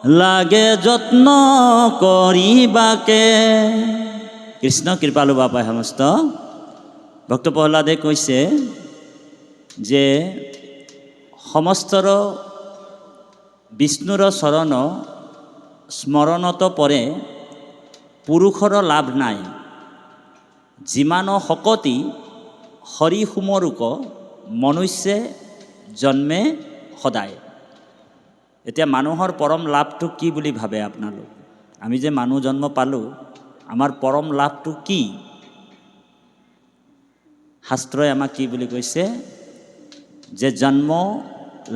লাগে যত্ন কৰিবাকে। কৃষ্ণ কৃপালু বাপাই সমস্ত ভক্ত প্ৰহ্লাদে কৈছে যে সমস্তৰ বিষ্ণুৰ চৰণ স্মৰণত পৰে পুৰুষৰ লাভ নাই, যিমান শকতি হৰি সুমৰূক মনুষ্যে জন্মে সদায়। এতিয়া মানুহৰ পৰম লাভটো কি বুলি ভাবে আপোনালোক? আমি যে মানুহ জন্ম পালোঁ, আমাৰ পৰম লাভটো কি? শাস্ত্ৰই আমাক কি বুলি কৈছে যে জন্ম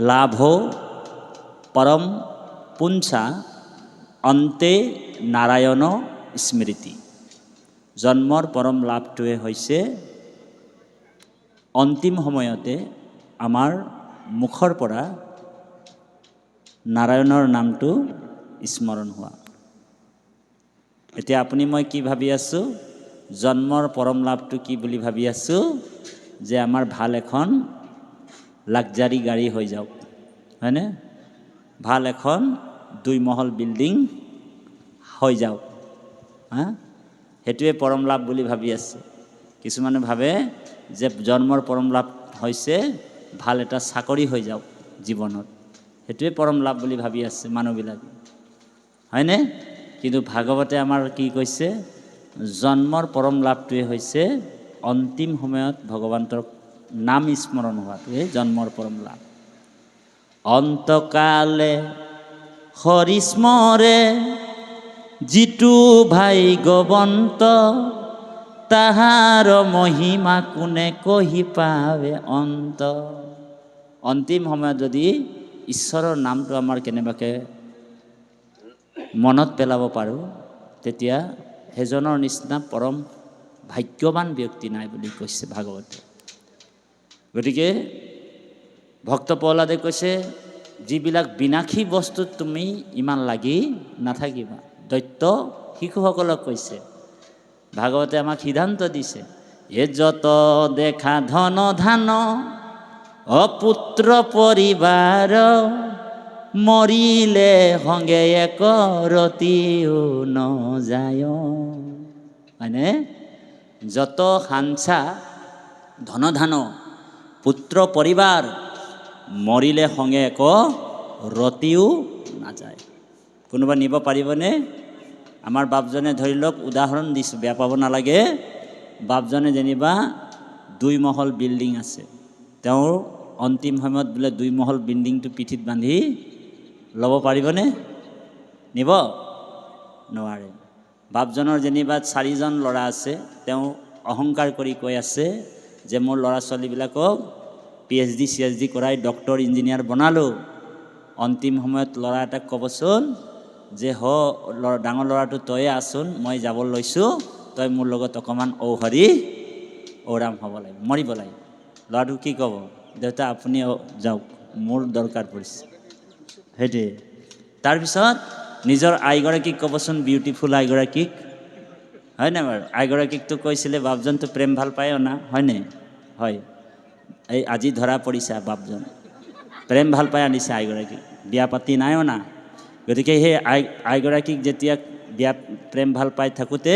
লাভ পৰম পুঞ্চা অন্তে নাৰায়ণ স্মৃতি। জন্মৰ পৰম লাভটোৱে হৈছে অন্তিম সময়তে আমাৰ মুখৰ পৰা নাৰায়ণৰ নামটো স্মৰণ হোৱা। এতিয়া আপুনি মই কি ভাবি আছোঁ? জন্মৰ পৰম লাভটো কি বুলি ভাবি আছোঁ? যে আমাৰ ভাল এখন লাক্সাৰি গাড়ী হৈ যাওক, হয়নে? ভাল এখন 2 মহল বিল্ডিং হৈ যাওক, হা? সেইটোৱে পৰম লাভ বুলি ভাবি আছে। কিছুমানে ভাবে যে জন্মৰ পৰম লাভ হৈছে ভাল এটা চাকৰি হৈ যাওক জীৱনত, সেইটোৱে পৰম লাভ বুলি ভাবি আছে মানুহবিলাকে, হয়নে? কিন্তু ভাগৱতে আমাৰ কি কৈছে? জন্মৰ পৰম লাভটোৱে হৈছে অন্তিম সময়ত ভগৱন্তৰ নাম স্মৰণ হোৱাটোৱে জন্মৰ পৰম লাভ। অন্তকালে হৰি স্মৰে যিটো ভাগ্যৱন্ত, তাহাৰ মহিমা কোনে কহি পাৱে অন্ত। অন্তিম সময়ত যদি ঈশ্বৰৰ নামটো আমাৰ কেনেবাকৈ মনত পেলাব পাৰোঁ, তেতিয়া সেইজনৰ নিচিনা পৰম ভাগ্যৱান ব্যক্তি নাই বুলি কৈছে ভাগৱতে। গতিকে ভক্ত প্ৰহ্লাদে কৈছে যিবিলাক বিনাশী বস্তুত তুমি ইমান লাগি নাথাকিবা। দৈত্য শিশুসকলক কৈছে, ভাগৱতে আমাক সিদ্ধান্ত দিছে, এ যত দেখা ধন ধান অপুত্ৰ পৰিবাৰ, মৰিলে সংগে এক ৰতিও নযায়। হয়নে? যত সাঞ্চা ধন ধান পুত্ৰ পৰিবাৰ, মৰিলে সংগে এক ৰতিও নাযায়। কোনোবা নিব পাৰিবনে? আমাৰ বাপজনে ধৰি লওক, উদাহৰণ দিছোঁ, বেয়া পাব নালাগে। বাপজনে যেনিবা 2 মহল বিল্ডিং আছে, তেওঁৰ অন্তিম সময়ত বোলে 2 মহল বিল্ডিংটো পিঠিত বান্ধি ল'ব পাৰিবনে? নিব নোৱাৰে। বাপজনৰ যেনিবা 4জন ল'ৰা আছে, তেওঁ অহংকাৰ কৰি কৈ আছে যে মোৰ ল'ৰা ছোৱালীবিলাকক PhD ChD কৰাই ডক্টৰ ইঞ্জিনিয়াৰ বনালোঁ। অন্তিম সময়ত ল'ৰা এটাক ক'বচোন যে ডাঙৰ ল'ৰাটো তয়ে আছোন, মই যাব লৈছোঁ, তই মোৰ লগত অকণমান ঔহৰি ঔৰাম হ'ব লাগিব, মৰিব লাগিব। ল'ৰাটো কি ক'ব? দেউতা আপুনি যাওক, মোৰ দৰকাৰ পৰিছে। সেইটোৱে। তাৰপিছত নিজৰ আইগৰাকীক ক'বচোন, বিউটিফুল আইগৰাকীক, হয়নে বাৰু? আইগৰাকীকতো কৈছিলে বাপজনটো প্ৰেম ভাল পায় অনা, হয়নে? হয়, এই আজি ধৰা পৰিছে বাপজন, প্ৰেম ভাল পাই আনিছে আইগৰাকীক, বিয়া পাতি নাই অনা। গতিকে সেই আইগৰাকীক যেতিয়া বিয়া প্ৰেম ভাল পাই থাকোঁতে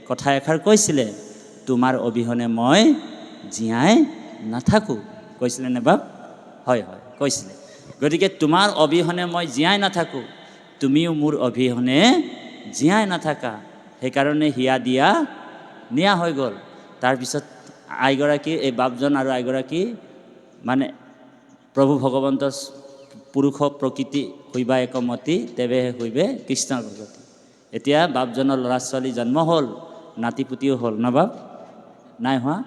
কথা এষাৰ কৈছিলে, তোমাৰ অবিহনে মই জীয়াই নাথাকোঁ, কৈছিলে নে বাপ? হয় হয়, কৈছিলে। গতিকে তোমাৰ অবিহনে মই জীয়াই নাথাকোঁ, তুমিও মোৰ অবিহনে জীয়াই নাথাকা। সেইকাৰণে হিয়া দিয়া নিয়া হৈ গ'ল। তাৰপিছত আইগৰাকী, এই বাপজন আৰু আইগৰাকী মানে প্ৰভু ভগৱন্ত পুৰুষ প্ৰকৃতি হইবা একমতি, তেৱেহে হইবে কৃষ্ণৰ ভগতি। এতিয়া বাপজনৰ ল'ৰা ছোৱালী জন্ম হ'ল, নাতিপুতিও হ'ল ন বাপ? নাই হোৱা,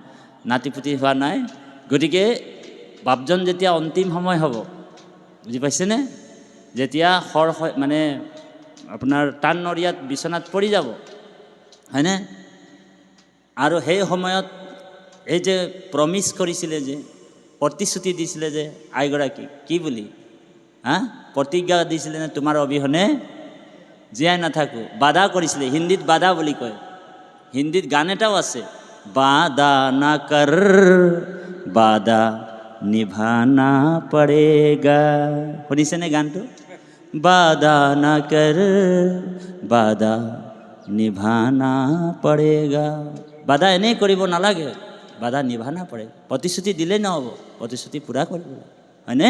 নাতিপুতি হোৱা নাই। গতিকে বাপজন যেতিয়া অন্তিম সময় হ'ব, বুজি পাইছেনে? যেতিয়া মানে আপোনাৰ টান নৰিয়াত বিচনাত পৰি যাব, হয়নে? আৰু সেই সময়ত এই যে প্ৰমিছ কৰিছিলে, যে প্ৰতিশ্ৰুতি দিছিলে যে আইগৰাকী, কি বুলি প্ৰতিজ্ঞা দিছিলে নে তোমাৰ অবিহনে জীয়াই নাথাকোঁ, বাধা কৰিছিলে। হিন্দীত বাধা বুলি কয়, হিন্দীত গান এটাও আছে, বাধা না কৰ বাধা নিভানা পড়েগা। শুনিছেনে গানটো? वादा न कर वादा निभाना पड़ेगा। বাধা এনেই কৰিব নালাগে, বাধা নিভানা পৰে। প্ৰতিশ্ৰুতি দিলেই নহ'ব, প্ৰতিশ্ৰুতি পূৰা কৰিব লাগে, হয়নে?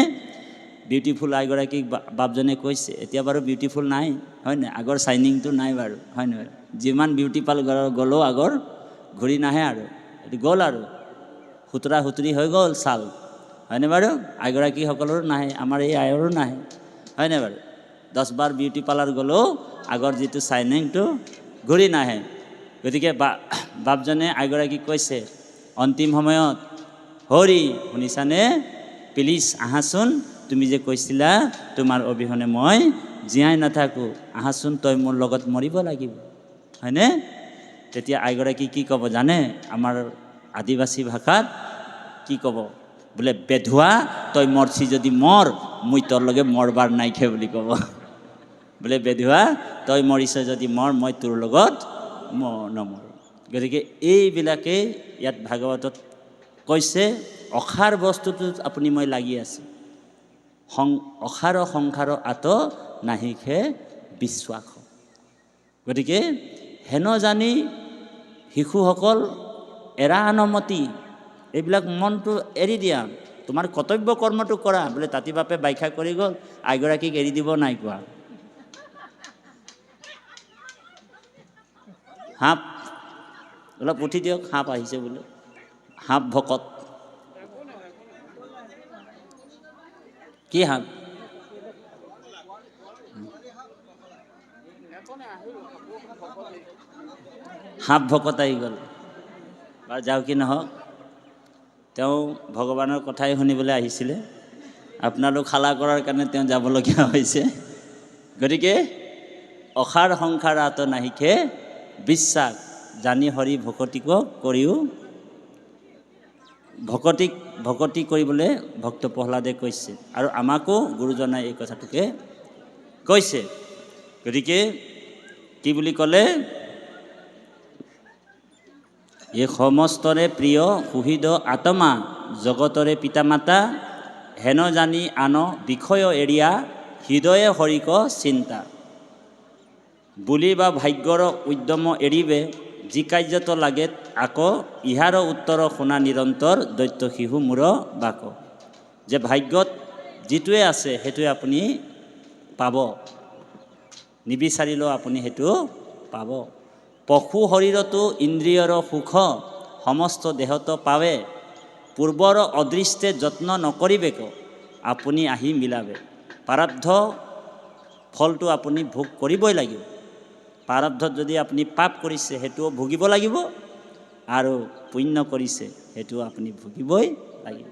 বিউটিফুল আইগৰাকীক বাপজনে কৈছে, এতিয়া বাৰু বিউটিফুল নাই, হয় নাই? আগৰ শ্বাইনিংটো নাই বাৰু, হয় নহয়? যিমান বিউটি পাৰ্লাৰ গ'লেও আগৰ ঘূৰি নাহে আৰু, এইটো গ'ল আৰু, সুতৰা সুতৰি হৈ গ'ল ছাল, হয়নে বাৰু? আইগৰাকীসকলৰো নাহে, আমাৰ এই আইৰো নাহে, হয়নে বাৰু? 10 বাৰ বিউটি পাৰ্লাৰ গ'লেও আগৰ যিটো শ্বাইনিংটো ঘূৰি নাহে। গতিকে বাপজনে আইগৰাকীক কৈছে অন্তিম সময়ত, হৰি শুনিছানে, প্লিজ আহাচোন, তুমি যে কৈছিলা তোমাৰ অবিহনে মই জীয়াই নাথাকোঁ, আহাচোন, তই মোৰ লগত মৰিব লাগিব, হয়নে? তেতিয়া আইগৰাকী কি ক'ব জানে? আমাৰ আদিবাসী ভাষাত কি ক'ব? বোলে বেধুৱা, তই মৰছি যদি মৰ, মই তোৰ লগে মৰবাৰ নাইখে বুলি ক'ব। বোলে বেধুৱা, তই মৰিছ যদি মৰ, মই তোৰ লগত নমৰোঁ। গতিকে এইবিলাকেই ইয়াত ভাগৱতত কৈছে, অসাৰ বস্তুটোত আপুনি মই লাগি আছোঁ, অসাৰ সংসাৰ আত নাহিখে বিশ্বাস। গতিকে হেন জানি শিশুসকল এৰা অনুমতি, এইবিলাক মনটো এৰি দিয়া, তোমাৰ কৰ্তব্য কৰ্মটো কৰা। বোলে তাঁতি বাপে ব্যাখ্যা কৰি গ'ল, আইগৰাকীক এৰি দিব নাই কোৱা। সাপ অলপ উঠি দিয়ক, সাপ আহিছে বোলে, সাপ ভকত। কি সাপ? সাপ ভকত আহি গ'ল, বাৰু যাওঁ কি নহওক, তেওঁ ভগৱানৰ কথাই শুনিবলৈ আহিছিলে, আপোনালোক খালা কৰাৰ কাৰণে তেওঁ যাবলগীয়া হৈছে। গতিকে অসাৰ সংসাৰ আত নাহিখে বিশ্বাস, জানি হৰি ভকতিক কৰিও, ভকতি কৰিবলৈ ভক্ত প্ৰহ্লাদে কৈছে, আৰু আমাকো গুৰুজনাই এই কথাটোকে কৈছে। গতিকে কি বুলি ক'লে? এই সমস্তৰে প্ৰিয় সুহৃদ আত্মা, জগতৰে পিতা মাতা, হেন জানি আন বিষয় এৰিয়া, হৃদয়ে হৰিক চিন্তা। বুলি বা ভাগ্যৰ উদ্যম এৰিবে, যি কাৰ্যত লাগে আকৌ, ইহাৰ উত্তৰ শুনা নিৰন্তৰ, দৈত্য শিশু মূৰ বাক। যে ভাগ্যত যিটোৱে আছে সেইটোৱে আপুনি পাব, নিবিচাৰিলেও আপুনি সেইটো পাব। পশু শৰীৰতো ইন্দ্ৰিয়ৰ সুখ, সমস্ত দেহত পাৱে, পূৰ্বৰ অদৃষ্টে যত্ন নকৰিবেক, আপুনি আহি মিলাবে। প্ৰাৰব্ধ ফলটো আপুনি ভোগ কৰিবই লাগিব। প্ৰাৰব্ধত যদি আপুনি পাপ কৰিছে সেইটোও ভুগিব লাগিব, আৰু পুণ্য কৰিছে সেইটোও আপুনি ভুগিবই লাগিব।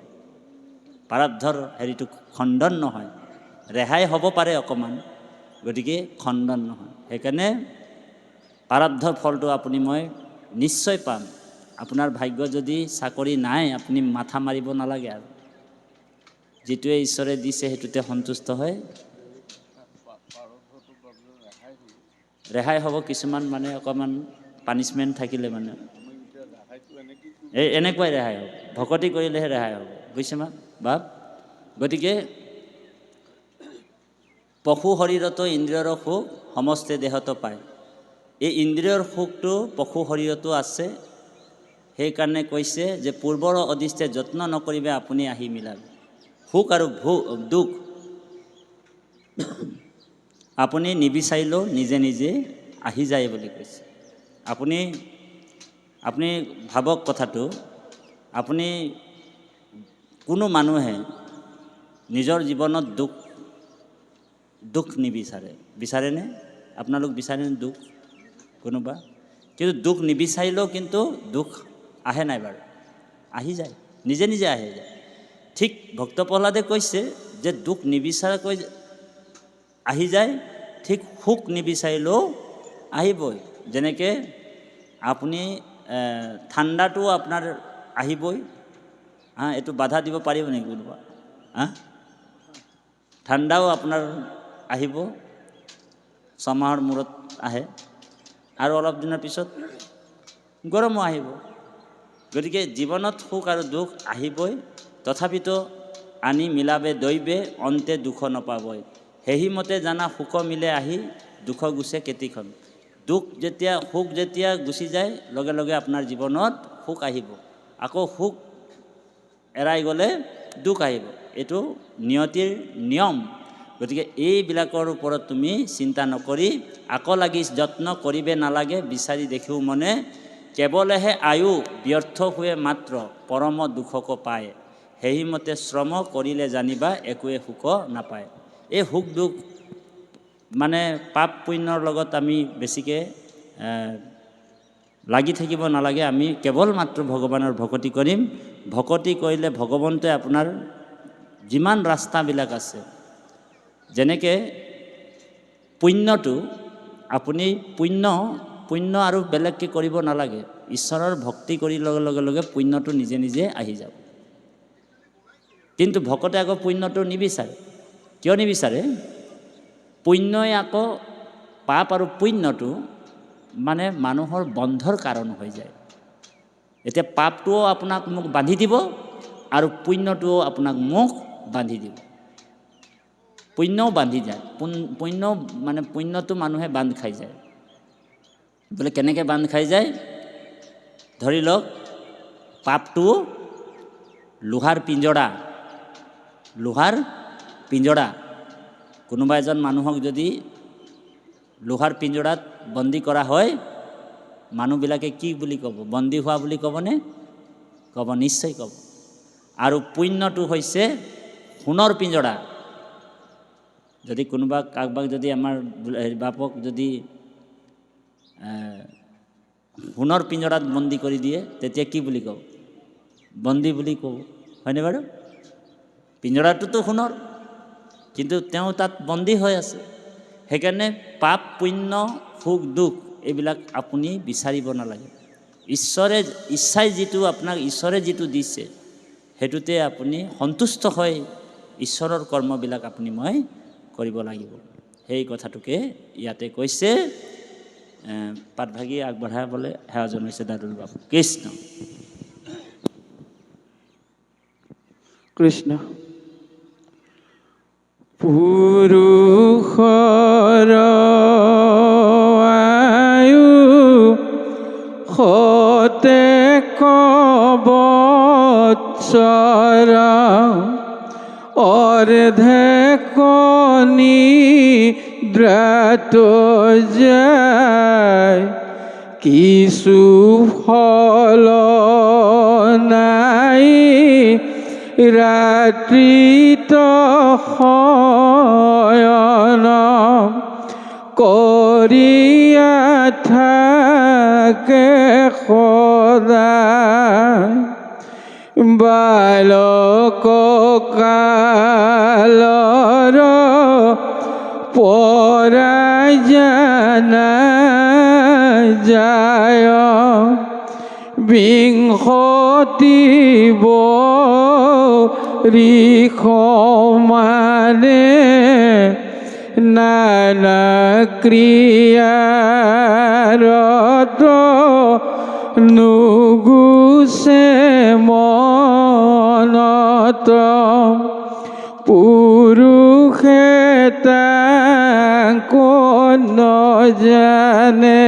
প্ৰাৰব্ধৰ হেৰিটো খণ্ডন নহয়, ৰেহাই হ'ব পাৰে অকণমান, গতিকে খণ্ডন নহয়। সেইকাৰণে প্ৰাৰব্ধৰ ফলটো আপুনি মই নিশ্চয় পাম। আপোনাৰ ভাগ্য যদি চাকৰি নাই, আপুনি মাথা মাৰিব নালাগে, আৰু যিটোৱে ঈশ্বৰে দিছে সেইটোতে সন্তুষ্ট হয় ৰেহাই হ'ব। কিছুমান মানে অকণমান পানিছমেণ্ট থাকিলে মানে এনেকুৱাই ৰেহাই হ'ব, ভকতি কৰিলেহে ৰেহাই হ'ব, বুজিছে মা বাপ? গতিকে পশু শৰীৰতো ইন্দ্ৰিয়ৰ সুখ, সমস্তে দেহতো পায়। এই ইন্দ্ৰিয়ৰ সুখটো পশু শৰীৰতো আছে, সেইকাৰণে কৈছে যে পূৰ্বৰ অদৃষ্টে যত্ন নকৰিবে, আপুনি আহি মিলাবে। সুখ আৰু দুখ আপুনি নিবিচাৰিলেও নিজে নিজে আহি যায় বুলি কৈছে। আপুনি ভাবক কথাটো, আপুনি কোনো মানুহে নিজৰ জীৱনত দুখ নিবিচাৰে, বিচাৰেনে? আপোনালোক বিচাৰেনে দুখ? কোনোবা? কিন্তু দুখ নিবিচাৰিলেও কিন্তু দুখ আহে নাই বাৰু? আহি যায়, নিজে নিজে আহি যায়। ঠিক ভক্ত প্ৰহ্লাদে কৈছে যে দুখ নিবিচাৰাকৈ আহি যায়, ঠিক সুখ নিবিচাৰিলেও আহিবই। যেনেকৈ আপুনি ঠাণ্ডাটো আপোনাৰ আহিবই, এইটো বাধা দিব পাৰিব নেকি কোনোবা? ঠাণ্ডাও আপোনাৰ আহিব, ছমাহৰ মূৰত আহে, আৰু অলপ দিনৰ পিছত গৰমো আহিব। গতিকে জীৱনত সুখ আৰু দুখ আহিবই, তথাপিতো আনি মিলাবে দৈবে, অন্তে দুখ নাপাবই। সেইমতে জানা সুখ মিলে আহি দুখ গুছে কেতিখন। সুখ যেতিয়া গুচি যায় লগে লগে আপোনাৰ জীৱনত সুখ আহিব, আকৌ সুখ এৰাই গ'লে দুখ আহিব। এইটো নিয়তিৰ নিয়ম। গতিকে এইবিলাকৰ ওপৰত তুমি চিন্তা নকৰি আকৌ লাগি যত্ন কৰিবে নালাগে, বিচাৰি দেখিও মনে কেৱলেহে আয়ু ব্যৰ্থ हुए মাত্ৰ পৰম দুখক পায়, সেইমতে শ্ৰম কৰিলে জানিবা একোৱে সুখ নাপায়। এই সুখ দুখ মানে পাপ পুণ্যৰ লগত আমি বেছিকৈ লাগি থাকিব নালাগে। আমি কেৱল মাত্ৰ ভগৱানৰ ভকতি কৰিম। ভকতি কৰিলে ভগৱন্তই আপোনাৰ যিমান ৰাস্তাবিলাক আছে, যেনেকৈ পুণ্যটো আপুনি পুণ্য আৰু বেলেগকৈ কৰিব নালাগে। ঈশ্বৰৰ ভক্তি কৰি লগে লগে পুণ্যটো নিজে নিজে আহি যাব। কিন্তু ভকতে আকৌ পুণ্যটো নিবিচাৰে। কিয় নিবিচাৰে? পুণ্যই আকৌ পাপ আৰু পুণ্যটো মানে মানুহৰ বন্ধৰ কাৰণ হৈ যায়। এতিয়া পাপটোও আপোনাক মোক বান্ধি দিব আৰু পুণ্যটোও আপোনাক মোক বান্ধি দিব। পুণ্যও বান্ধি যায়। পুণ্যটো মানুহে বান্ধ খাই যায়। বোলে কেনেকৈ বান্ধ খাই যায়? ধৰি লওক পাপটো লোহাৰ পিঞ্জৰা। কোনোবা এজন মানুহক যদি লোহাৰ পিঞ্জৰাত বন্দী কৰা হয়, মানুহবিলাকে কি বুলি ক'ব? বন্দী হোৱা বুলি ক'বনে? ক'ব, নিশ্চয় ক'ব। আৰু পুণ্যটো হৈছে সোণৰ পিঞ্জৰা। যদি কাৰোবাক যদি আমাৰ বাপক যদি সোণৰ পিঞ্জৰাত বন্দী কৰি দিয়ে, তেতিয়া কি বুলি ক'ব? বন্দী বুলি ক'ব, হয়নে বাৰু? পিঞ্জৰাটোতো সোণৰ, কিন্তু তেওঁ তাত বন্দী হৈ আছে। সেইকাৰণে পাপ পুণ্য সুখ দুখ এইবিলাক আপুনি বিচাৰিব নালাগে। ঈশ্বৰে যিটো দিছে সেইটোতে আপুনি সন্তুষ্ট হৈ ঈশ্বৰৰ কৰ্মবিলাক আপুনি মই কৰিব লাগিব। সেই কথাটোকে ইয়াতে কৈছে। পাঠভাগী আগবঢ়াবলৈ সেৱা জনাইছে দাদুল বাবু। কৃষ্ণ কৃষ্ণ। পুৰুষৰ আয়ু সতেক বৎসৰ, অৰ্ধেক নিদ্ৰাত যায়, কিছু ফল নাই ৰাত্ৰিত শয়ন, কৰিয়া থাকে সদায়, বালক কালৰ পৰা জানা যায়, বিংশতি বৰিষ মানে নানা ক্ৰিয়াৰত নুগুছে মনত, পুৰুষে তাকো নজানে,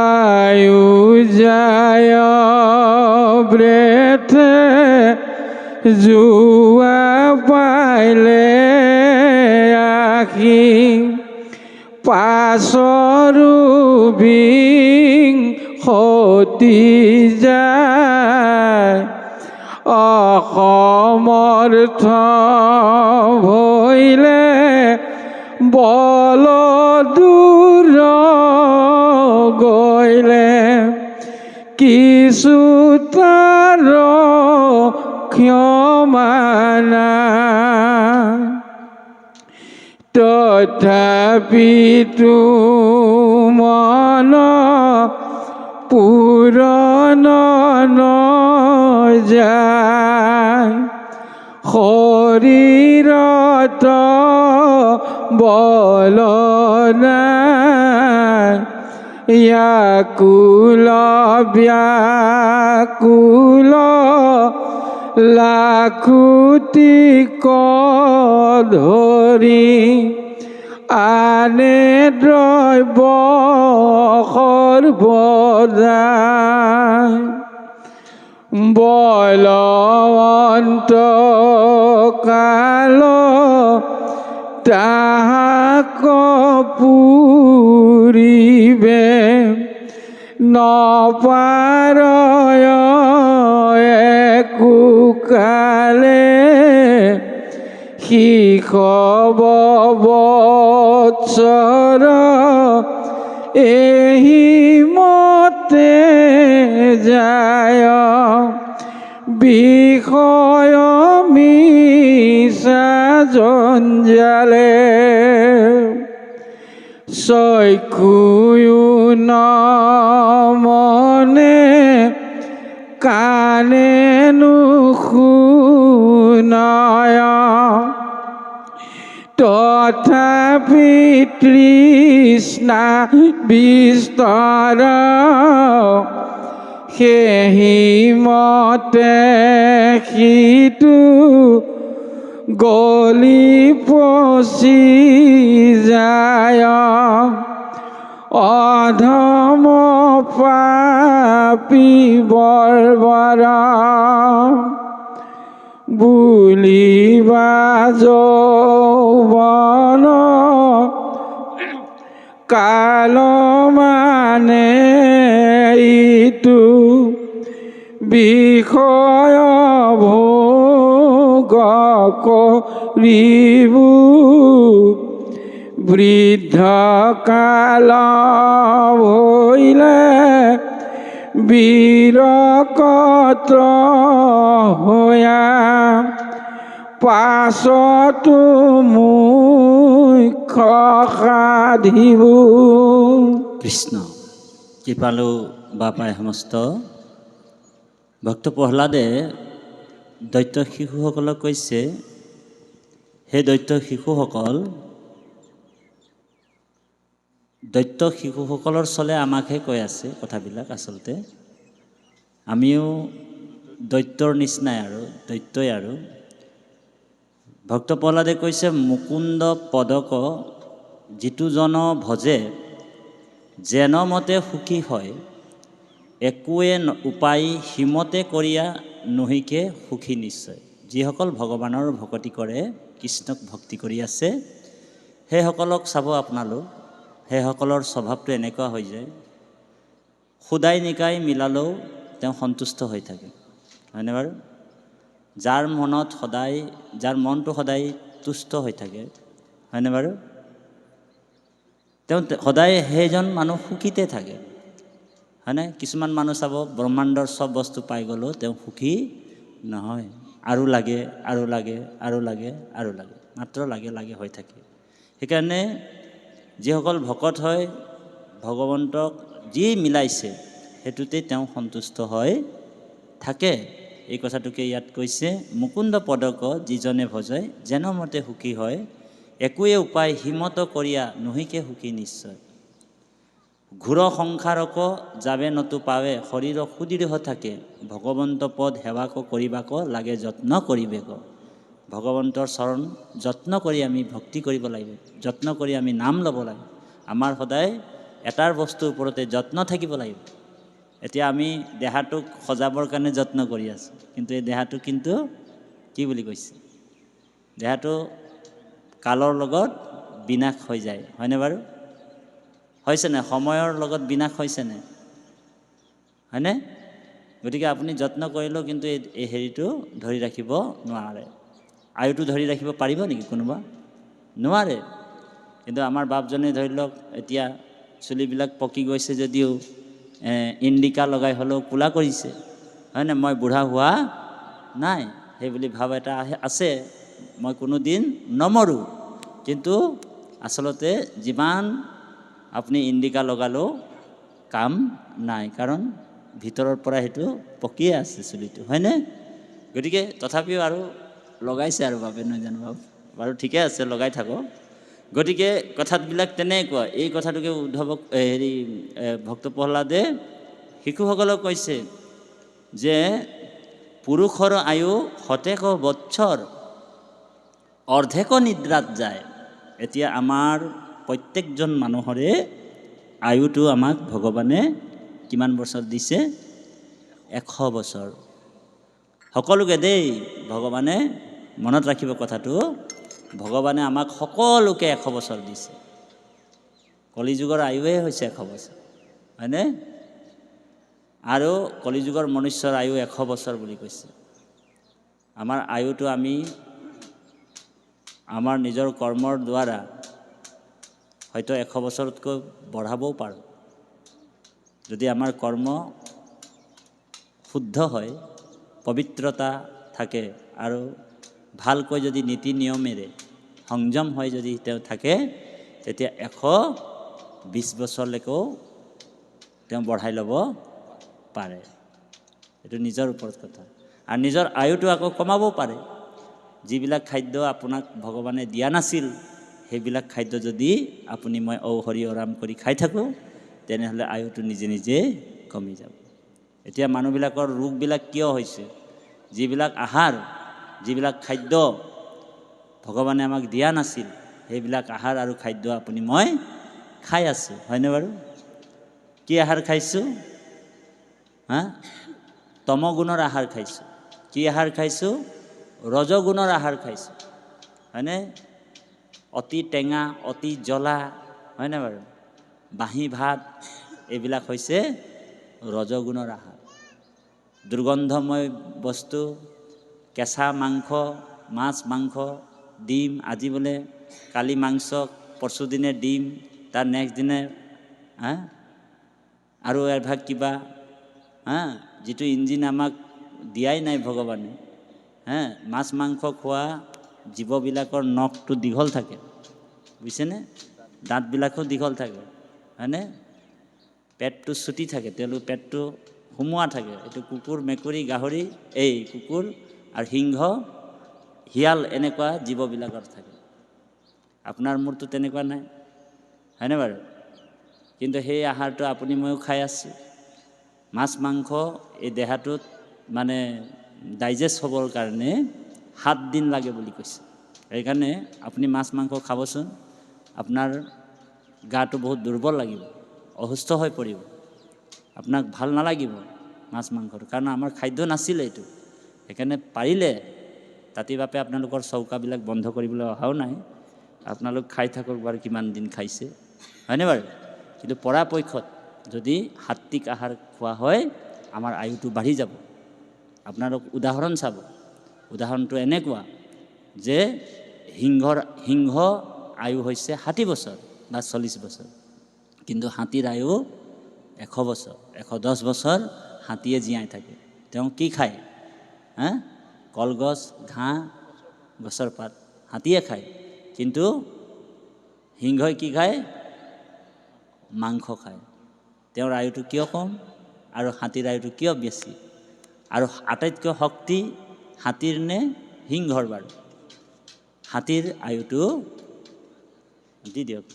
আয়ু যায় বৃথে যোৱা পাইলে আহি, পাছৰো বিংশতি যায়, অসমৰ্থ ভৈলে বল দূৰ গ'লে, কিছু তাৰ ক্ষমা নাই, তথাপিতো মন পূৰণ নযায়, শৰীৰত বল নাই, ব্যাকুল লাখুটি ধৰি আনে দ্ৰব্য সৰ্বদাই বলৱন্ত কাল তাহাক পুৰিবে নপাৰয় একো কালে শিশৱ বৎসৰ এহি মতে যায় বিষয় মিছা জঞ্জালে চক্ষুয়ো ন মনে কাণে নুশুনায় তথাপি তৃষ্ণা বিস্তাৰ সেহি মতে সিটো গলি পচি যায় অধম পাপী বৰ্বৰ বুলিবা যৌৱন কাল মানে ইটো বিষয় ভোগ কৰিবু বৃদ্ধ কাল ভৈলে বীৰকত হোৱা পাছতো মুখ্য সাধিব কৃষ্ণ কৃপালু বাপাই সমস্ত ভক্ত প্ৰহ্লাদে দৈত্য শিশুসকলক কৈছে সেই দৈত্য শিশুসকলৰ চলে আমাকহে কৈ আছে কথাবিলাক আচলতে আমিও দৈত্যৰ নিচিনাই আৰু দৈত্যই আৰু ভক্ত প্ৰহ্লাদে কৈছে মুকুন্দ পদক যিটো জন ভজে যেন মতে সুখী হয় একোৱে উপায় হিমতে কৰিয়া নহিকে সুখী নিশ্চয় যিসকল ভগৱানৰ ভকতি কৰে কৃষ্ণক ভক্তি কৰি আছে সেইসকলক চাব আপোনালোক সেইসকলৰ স্বভাৱটো এনেকুৱা হৈ যায় খুদাই নিকাই মিলালেও তেওঁ সন্তুষ্ট হৈ থাকে হয়নে বাৰু যাৰ মনটো সদায় তুষ্ট হৈ থাকে হয়নে বাৰু তেওঁ সদায় সেইজন মানুহ সুখীতে থাকে হয়নে কিছুমান মানুহ চাব ব্ৰহ্মাণ্ডৰ চব বস্তু পাই গ'লেও তেওঁ সুখী নহয় আৰু লাগে আৰু লাগে আৰু লাগে আৰু লাগে মাত্ৰ লাগে লাগে হৈ থাকে সেইকাৰণে যিসকল ভকত হয় ভগৱন্তক যি মিলাইছে সেইটোতে তেওঁ সন্তুষ্ট হৈ থাকে এই কথাটোকে ইয়াত কৈছে মুকুন্দ পদক যিজনে ভজয় যেন মতে সুখী হয় একোৱে উপায় হিমত কৰিয়া নহিকে সুখী নিশ্চয় ঘোৰ সংসাৰক যাবে নতু পাৱে শৰীৰ সুদৃঢ় থাকে ভগৱন্ত পদ সেৱাক কৰিবাক লাগে যত্ন কৰিবেক ভগৱন্তৰ চৰণ যত্ন কৰি আমি ভক্তি কৰিব লাগিব যত্ন কৰি আমি নাম ল'ব লাগে আমাৰ সদায় এটাৰ বস্তুৰ ওপৰতে যত্ন থাকিব লাগিব এতিয়া আমি দেহাটোক সজাবৰ কাৰণে যত্ন কৰি আছোঁ কিন্তু এই দেহাটো কিন্তু কি বুলি কৈছে দেহাটো কালৰ লগত বিনাশ হৈ যায় হয়নে বাৰু হৈছেনে সময়ৰ লগত বিনাশ হৈছেনে হয়নে গতিকে আপুনি যত্ন কৰিলেও কিন্তু এই হেৰিটো ধৰি ৰাখিব নোৱাৰে আয়ুটো ধৰি ৰাখিব পাৰিব নেকি কোনোবা নোৱাৰে কিন্তু আমাৰ বাপজনে ধৰি লওক এতিয়া চুলিবিলাক পকি গৈছে যদিও ইণ্ডিকা লগাই হ'লেও কোলা কৰিছে হয়নে মই বুঢ়া হোৱা নাই সেই বুলি ভাৱ এটা আছে মই কোনো দিন নমৰোঁ কিন্তু আচলতে যিমান আপুনি ইণ্ডিকা লগালেও কাম নাই কাৰণ ভিতৰৰ পৰা সেইটো পকিয়ে আছে চুলিটো হয়নে গতিকে তথাপিও আৰু লগাইছে আৰু বাপে নহয় জানো বাপ বাৰু ঠিকে আছে লগাই থাকক গতিকে কথাবিলাক তেনেকুৱা এই কথাটোকে ভক্ত প্ৰহ্লাদে শিশুসকলক কৈছে যে পুৰুষৰ আয়ু শতেক বৎসৰ অৰ্ধেক নিদ্ৰাত যায়। এতিয়া আমাৰ প্ৰত্যেকজন মানুহৰে আয়ুটো আমাক ভগৱানে কিমান বছৰ দিছে? 100 বছৰ। সকলোকে দেই, ভগৱানে মনত ৰাখিব কথাটো, ভগৱানে আমাক সকলোকে 100 বছৰ দিছে। কলিযুগৰ আয়ুৱে হৈছে 100 বছৰ, হয়নে? আৰু কলিযুগৰ মনুষ্যৰ আয়ু 100 বছৰ বুলি কৈছে। আমাৰ আয়ুটো আমি আমাৰ নিজৰ কৰ্মৰ দ্বাৰা হয়তো 100 বছৰতকৈ বঢ়াবও পাৰোঁ। যদি আমাৰ কৰ্ম শুদ্ধ হয়, পবিত্ৰতা থাকে আৰু ভালকৈ যদি নীতি নিয়মেৰে সংযম হৈ যদি তেওঁ থাকে, তেতিয়া 120 বছৰলৈকেও তেওঁ বঢ়াই ল'ব পাৰে। এইটো নিজৰ ওপৰত কথা। আৰু নিজৰ আয়ুটো আকৌ কমাবও পাৰে। যিবিলাক খাদ্য আপোনাক ভগৱানে দিয়া নাছিল, সেইবিলাক খাদ্য যদি আপুনি মই হৰি ৰাম কৰি খাই থাকোঁ, তেনেহ'লে আয়ুটো নিজে নিজে কমি যাব। এতিয়া মানুহবিলাকৰ ৰোগবিলাক কিয় হৈছে? যিবিলাক আহাৰ, যিবিলাক খাদ্য ভগৱানে আমাক দিয়া নাছিল, সেইবিলাক আহাৰ আৰু খাদ্য আপুনি মই খাই আছোঁ, হয়নে বাৰু? কি আহাৰ খাইছোঁ? তমগুণৰ আহাৰ খাইছোঁ। কি আহাৰ খাইছোঁ? ৰজগুণৰ আহাৰ খাইছোঁ, হয়নে? অতি টেঙা, অতি জ্বলা, হয়নে বাৰু? বাঁহী ভাত, এইবিলাক হৈছে ৰজগুণৰ আহাৰ। দুৰ্গন্ধময় বস্তু, কেঁচা মাংস, মাছ মাংস, ডিম, আজি বোলে কালি মাংস, পৰশু দিনে ডিম, তাৰ নেক্সট দিনে আৰু এভাগ কিবা, যিটো ইঞ্জিন আমাক দিয়াই নাই ভগৱানে। মাছ মাংস খোৱা জীৱবিলাকৰ নখটো দীঘল থাকে, বুজিছেনে? দাঁতবিলাকো দীঘল থাকে, হয়নে? পেটটো চুটি থাকে, তেওঁলোকৰ পেটটো সোমোৱা থাকে। এইটো কুকুৰ, মেকুৰী, গাহৰি, এই কুকুৰ আৰু সিংহ, শিয়াল, এনেকুৱা জীৱবিলাকৰ থাকে। আপোনাৰ মোৰতো তেনেকুৱা নাই, হয়নে বাৰু? কিন্তু সেই আহাৰটো আপুনি ময়ো খাই আছোঁ। মাছ মাংস এই দেহাটোত মানে ডাইজেষ্ট হ'বৰ কাৰণে 7 দিন লাগে বুলি কৈছে। সেইকাৰণে আপুনি মাছ মাংস খাবচোন, আপোনাৰ গাটো বহুত দুৰ্বল লাগিব, অসুস্থ হৈ পৰিব, আপোনাক ভাল নালাগিব মাছ মাংসটো, কাৰণ আমাৰ খাদ্য নাছিলে এইটো। সেইকাৰণে পাৰিলে তাতি বাপে আপোনালোকৰ চৌকাবিলাক বন্ধ কৰিবলৈ অহাও নাই, আপোনালোক খাই থাকক বাৰু কিমান দিন খাইছে, হয়নে বাৰু? কিন্তু পৰাপক্ষত যদি সাত্বিক আহাৰ খোৱা হয়, আমাৰ আয়ুটো বাঢ়ি যাব। আপোনালোক উদাহৰণ চাব, উদাহৰণটো এনেকুৱা যে সিংহ আয়ু হৈছে 60 বছৰ বা 40 বছৰ, কিন্তু হাতীৰ আয়ু 100 বছৰ, 110 বছৰ হাতীয়ে জীয়াই থাকে। তেওঁ কি খায়? কলগছ, ঘাঁহ, গছৰ পাত হাতীয়ে খায়, কিন্তু সিংহই কি খায়? মাংস খায়। তেওঁৰ আয়ুটো কিয় কম আৰু হাতীৰ আয়ুটো কিয় বেছি? আৰু আটাইতকৈ শক্তি হাতীৰ নে সিংহৰ বাৰু? হাতীৰ আয়ুটো দি দিয়ক।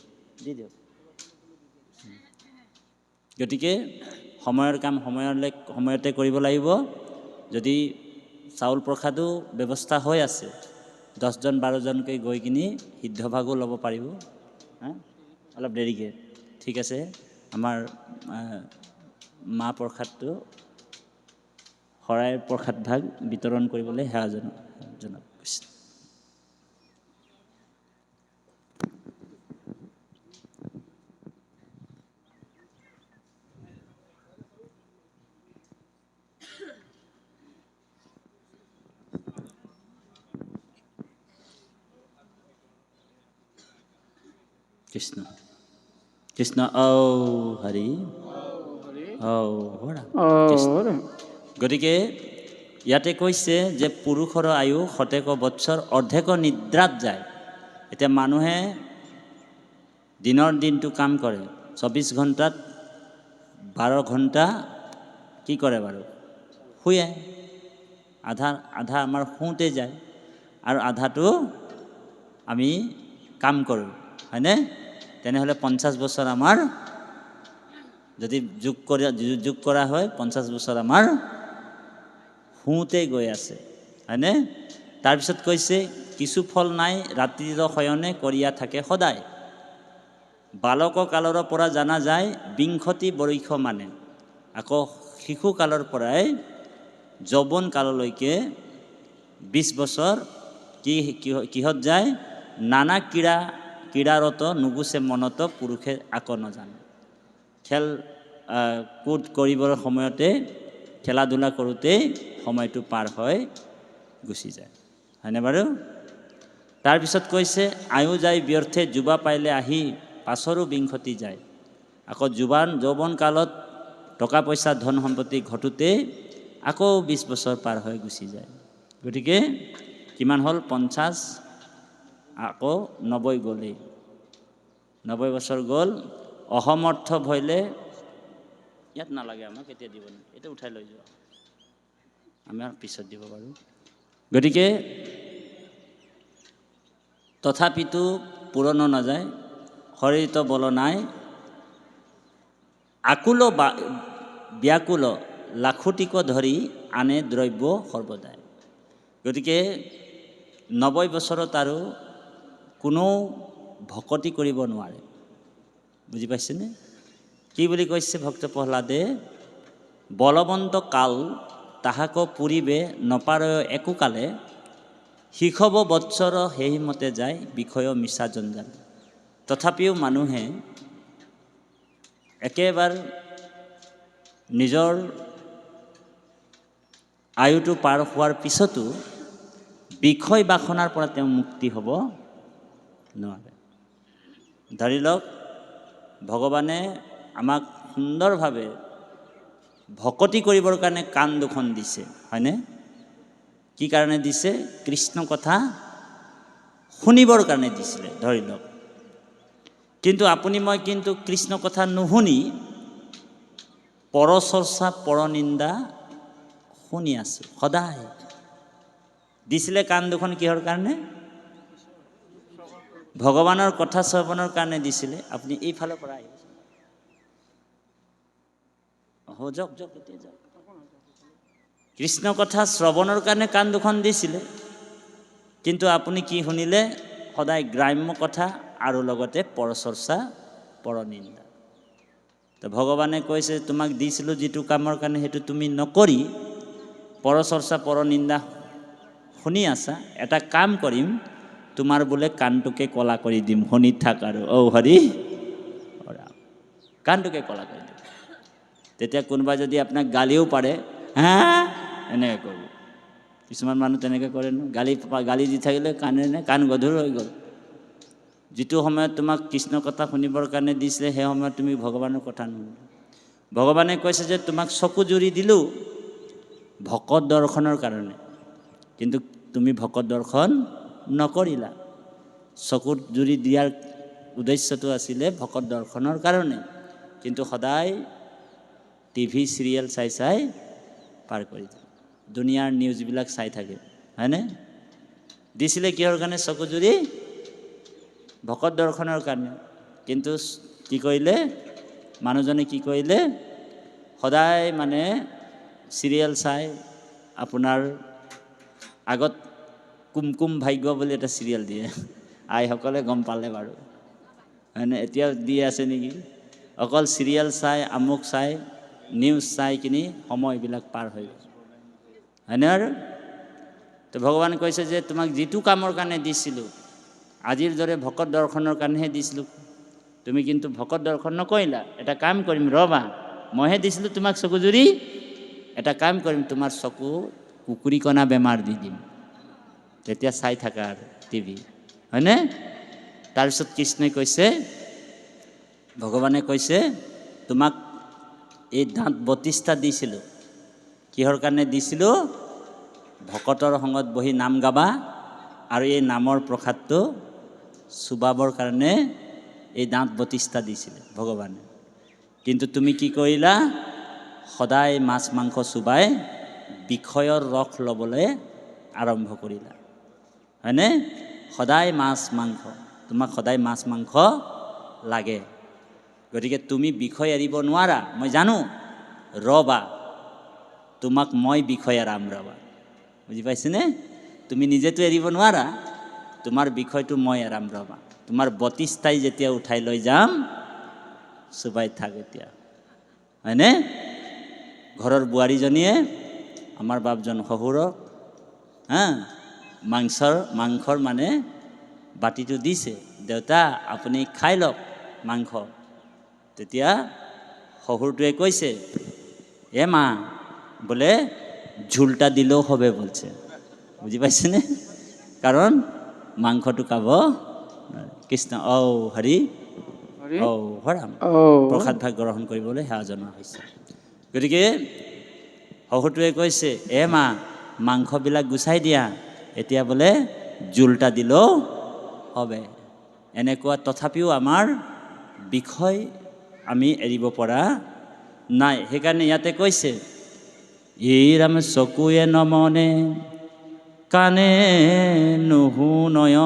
গতিকে সময়ৰ কাম সময়তে কৰিব লাগিব। যদি চাউল প্ৰসাদো ব্যৱস্থা হৈ আছে, 10জন 12জনকৈ গৈ কিনি সিদ্ধভাগো ল'ব পাৰিব, অলপ দেৰিকৈ, ঠিক আছে? আমাৰ মা প্ৰসাদটো, শৰাইৰ প্ৰসাদ ভাগ বিতৰণ কৰিবলৈ সেৱা জনাব কৈছে। কৃষ্ণ কৃষ্ণ, হৰি কৃষ্ণ। গতিকে ইয়াতে কৈছে যে পুৰুষৰ আয়ু শতেক বৎসৰ অৰ্ধেক নিদ্ৰাত যায়। এতিয়া মানুহে দিনটো কাম কৰে, 24 ঘণ্টাত 12 ঘণ্টা কি কৰে বাৰু? শুৱে। আধা আমাৰ শুওঁতে যায় আৰু আধাটো আমি কাম কৰোঁ, হয়নে? তেনেহ'লে 50 বছৰ আমাৰ যদি যোগ কৰা হয়, 50 বছৰ আমাৰ শুওঁতে গৈ আছে, হয়নে? তাৰপিছত কৈছে কিছু ফল নাই ৰাতিৰ শয়নে কৰিয়া থাকে সদায়। বালক কালৰ পৰা জনা যায় বিংশতি বৰ্ষ মানে। আকৌ শিশুকালৰ পৰাই যৌৱন কাললৈকে 20 বছৰ কিহত যায়? নানা ক্ৰীড়াৰত নুগুচে মনত পুৰুষে আকৌ নজানে। খেল কুদ কৰিবৰ সময়তে খেলা ধূলা কৰোঁতেই সময়টো পাৰ হৈ গুচি যায়, হয়নে বাৰু? তাৰপিছত কৈছে আয়ু যায় ব্যৰ্থে যুৱা পাইলে আহি পাছৰো বিংশতি যায়। আকৌ যৌৱন কালত টকা পইচা ধন সম্পত্তি ঘটোতে আকৌ 20 বছৰ পাৰ হৈ গুচি যায়। গতিকে কিমান হ'ল? 50, আকৌ 90 গ'লেই। 90 বছৰ গ'ল। অসমৰ্থ ভৈলে ইয়াত নালাগে আমাক, এতিয়া দিব নেকি? এইটো উঠাই লৈ যোৱা, আমাৰ পিছত দিব বাৰু। গতিকে তথাপিতো পূৰণ নাযায়, শৰীৰত বল নাই, আকুল ব্যাকুল লাখুটিক ধৰি আনে দ্ৰব্য সৰ্বদাই। গতিকে 90 বছৰত আৰু কোনো ভকতি কৰিব নোৱাৰে। বুজি পাইছেনে? কি বুলি কৈছে ভক্ত প্ৰহ্লাদে? বলৱন্ত কাল তাহাক পুৰিবে নপাৰয় একো কালে, শিশৱ বৎসৰ সেইমতে যায় বিষয় মিছা জঞ্জাল। তথাপিও মানুহে একেবাৰে নিজৰ আয়ুটো পাৰ হোৱাৰ পিছতো বিষয় বাসনাৰ পৰা তেওঁ মুক্তি হ'ব নোৱাৰে। ধৰি লওক ভগৱানে আমাক সুন্দৰভাৱে ভকতি কৰিবৰ কাৰণে কাণ দুখন দিছে, হয়নে? কি কাৰণে দিছে? কৃষ্ণ কথা শুনিবৰ কাৰণে দিছিলে, ধৰি লওক। কিন্তু আপুনি মই কিন্তু কৃষ্ণ কথা নুশুনি পৰচৰ্চা পৰনিন্দা শুনি আছোঁ সদায়। দিছিলে কাণ দুখন কিহৰ কাৰণে? ভগৱানৰ কথা শ্ৰৱণৰ কাৰণে দিছিলে। আপুনি এইফালৰ পৰা আহিব, যাওক যাওক, এতিয়া যাওক। কৃষ্ণ কথা শ্ৰৱণৰ কাৰণে কাণ দুখন দিছিলে, কিন্তু আপুনি কি শুনিলে? সদায় গ্ৰাম্য কথা আৰু লগতে পৰচৰ্চা পৰনিন্দা। তো ভগৱানে কৈছে তোমাক দিছিলোঁ যিটো কামৰ কাৰণে সেইটো তুমি নকৰি পৰচৰ্চা পৰনিন্দা শুনি আছা। এটা কাম কৰিম, তোমাৰ বোলে কাণটোকে কলা কৰি দিম, শুনি থাক আৰু হৰি কাণটোকে কলা কৰি দিম। তেতিয়া কোনোবা যদি আপোনাক গালিও পাৰে, হা এনেকৈ কৰিব। কিছুমান মানুহ তেনেকৈ কৰে ন, গালি দি থাকিলে কাণ গধুৰ হৈ গ'ল। যিটো সময়ত তোমাক কৃষ্ণ কথা শুনিবৰ কাৰণে দিছিলে সেই সময়ত তুমি ভগৱানৰ কথা নুশুনিলা। ভগৱানে কৈছে যে তোমাক চকু জুৰি দিলোঁ ভকত দৰ্শনৰ কাৰণে, কিন্তু তুমি ভকত দৰ্শন নকৰিলা। চকুত জুৰি দিয়াৰ উদ্দেশ্যটো আছিলে ভকত দৰ্শনৰ কাৰণে, কিন্তু সদায় টিভি চিৰিয়েল চাই চাই পাৰ কৰি দিয়ে। দুনিয়াৰ নিউজবিলাক চাই থাকে, হয়নে? দিছিলে কিহৰ কাৰণে? চকু জুৰি ভকত দৰ্শনৰ কাৰণে। কিন্তু কি কৰিলে মানুহজনে? কি কৰিলে? সদায় মানে চিৰিয়েল চাই আপোনাৰ আগত কুমকুম ভাগ্য বুলি এটা চিৰিয়েল দিয়ে, আইসকলে গম পালে বাৰু, হয়নে? এতিয়াও দি আছে নেকি? অকল চিৰিয়েল চাই, আমুক চাই, নিউজ চাই কিনি সময়বিলাক পাৰ হৈ গ'ল, হয়নে? আৰু তো ভগৱান কৈছে যে তোমাক যিটো কামৰ কাৰণে দিছিলোঁ, আজিৰ দৰে ভকত দৰ্শনৰ কাৰণেহে দিছিলোঁ, তুমি কিন্তু ভকত দৰ্শন নকৰিলা। এটা কাম কৰিম, ৰ'বা, মইহে দিছিলোঁ তোমাক চকু জুৰি, এটা কাম কৰিম, তোমাৰ চকু কুকুৰী কণা বেমাৰ দি দিম, তেতিয়া চাই থাকা আৰু টিভি, হয়নে? তাৰপিছত কৃষ্ণই কৈছে, ভগৱানে কৈছে তোমাক এই দাঁত 32টা দিছিলোঁ। কিহৰ কাৰণে দিছিলোঁ? ভকতৰ সংগত বহি নাম গাবা আৰু এই নামৰ প্ৰসাদটো চুবাবৰ কাৰণে এই দাঁত 32টা দিছিলে ভগৱানে। কিন্তু তুমি কি কৰিলা? সদায় মাছ মাংস চুবাই বিষয়ৰ ৰস ল'বলৈ আৰম্ভ কৰিলা, হয়নে? সদায় মাছ মাংস, তোমাক সদায় মাছ মাংস লাগে। গতিকে তুমি বিষয় এৰিব নোৱাৰা, মই জানো, ৰ'বা, তোমাক মই বিষয় এৰাম ৰবা। বুজি পাইছেনে? তুমি নিজেতো এৰিব নোৱাৰা, তোমাৰ বিষয়টো মই এৰাম ৰবা। তোমাৰ 32 তাই যেতিয়া উঠাই লৈ যাম, চুবাই থাক এতিয়া, হয়নে? ঘৰৰ বোৱাৰীজনীয়ে আমাৰ বাপজন শহুৰক মাংসৰ মানে বাতিটো দিছে, দেউতা আপুনি খাই লওক মাংস। তেতিয়া শহুৰটোৱে কৈছে, এ মা বোলে ঝোলটা দিলেও হবে বলছে। বুজি পাইছেনে? কাৰণ মাংসটো খাব কৃষ্ণ হৰি হৰাম প্ৰসাদ ভাগ গ্ৰহণ কৰিবলৈ সেৱা জনোৱা হৈছে। গতিকে শহুৰটোৱে কৈছে, এ মা মাংসবিলাক গুচাই দিয়া, এতিয়া বোলে জোলটা দিলেও হবে। এনেকুৱা তথাপিও আমাৰ বিষয় আমি এৰিব পৰা নাই। সেইকাৰণে ইয়াতে কৈছে, এই ৰাম চকুৱে নমনে কাণে নুশুনয়,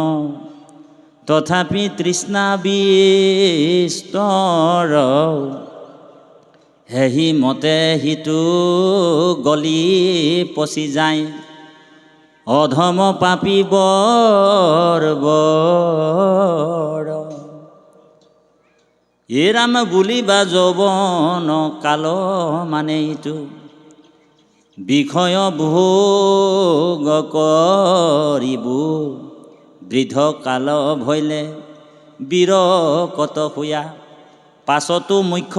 তথাপি তৃষ্ণা বিস্তৰ, হেহি মতে সিটো গলি পচি যায়, অধম পাপী বৰ। এ ৰাম বুলিবা যৌৱন কাল মানে ইটো, বিষয় ভোগ কৰিব, বৃদ্ধ কাল ভৈলে বীৰ কত শুয়া, পাছতো মুখ্য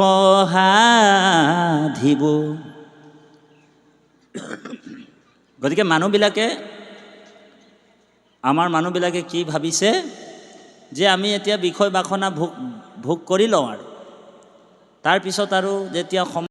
সাধিব। গতিকে আমাৰ মানুহবিলাকে কি ভাবিছে যে আমি এতিয়া বিষয় বাসনা ভোগ কৰি লওঁ, আৰু তাৰপিছত আৰু যেতিয়া